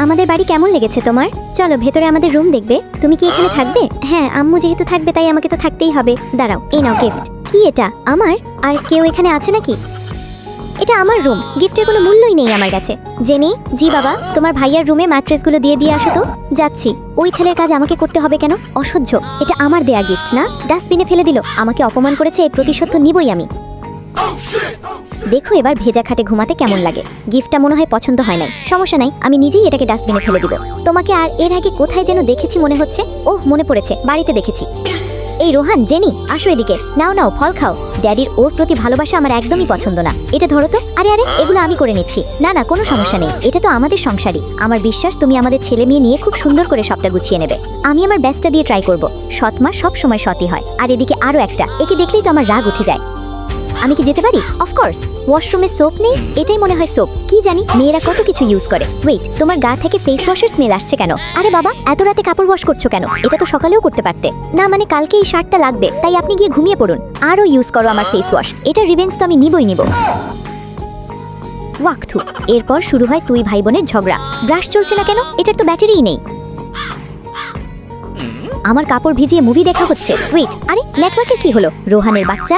আমাদের বাড়ি কেমন লেগেছে তোমার? চলো ভেতরে আমাদের রুম দেখবে। তুমি কি এখানে থাকবে? হ্যাঁ, আম্মু যেহেতু থাকবে তাই আমাকে তো থাকতেই হবে। দাঁড়াও, এই নাও গিফট। কি এটা? আমার? আর কেউ এখানে আছে নাকি? এটা আমার রুম, গিফটের কোনো মূল্যই নেই আমার কাছে। জেনি, জি বাবা, তোমার ভাইয়ার রুমে ম্যাট্রেসগুলো দিয়ে আসো তো। যাচ্ছি। ওই ছেলের কাজ আমাকে করতে হবে কেন? অসহ্য। এটা আমার দেয়া গিফট না, ডাস্টবিনে ফেলে দিল। আমাকে অপমান করেছে, এর প্রতিশোধ তো নিবই আমি। দেখো এবার ভেজা খাটে ঘুমাতে কেমন লাগে। গিফটটা মনে হয় পছন্দ হয় নাই, সমস্যা নাই, আমি নিজেই এটাকে ডাস্টবিনে ফেলে দিব। তোমাকে আর এর আগে কোথায় যেন দেখেছি মনে হচ্ছে। ওহ, মনে পড়েছে, বাড়িতে দেখেছি। এই রোহান, জেনি, আসো এদিকে। নাও নাও, ফল খাও। ড্যাডির ওর প্রতি ভালোবাসা আমার একদমই পছন্দ না। এটা ধরো তো। আরে আরে, এগুলো আমি করে নিচ্ছি। না না, কোনো সমস্যা নেই, এটা তো আমাদের সংসারই। আমার বিশ্বাস তুমি আমাদের ছেলে মেয়ে নিয়ে খুব সুন্দর করে সবটা গুছিয়ে নেবে। আমি আমার বেস্টটা দিয়ে ট্রাই করব। সৎ মা সব সময় সৎই হয়। আর এদিকে আরো একটা, একে দেখলেই তো আমার রাগ উঠে যায়। আমি কি যেতে পারি? অফকোর্স। ওয়াশরুমে সোপ নেই? এটাই মনে হয় সোপ। কি জানি মেয়েরা কত কিছু ইউজ করে। ওয়েট, তোমার গা থেকে ফেস ওয়াশের স্মেল আসছে কেন? আরে বাবা, এত রাতে কাপড় ওয়াশ করছো কেন? এটা তো সকালেও করতে পারতে। না মানে কালকে এই শার্টটা লাগবে, তাই আপনি গিয়ে ঘুমিয়ে পড়ুন। আরও ইউজ করো আমার ফেস ওয়াশ। এটা রিভেঞ্জ তো আমি নিবই নিব। ওয়াকথু। এরপর শুরু হয় তুই ভাই বোনের ঝগড়া। ব্রাশ চলছে না কেন? এটার তো ব্যাটারিই নেই। আমার কাপড় ভিজিয়ে মুভি দেখা হচ্ছে। ওয়েট, আরে নেটওয়ার্কের কি হলো? রোহানের বাচ্চা।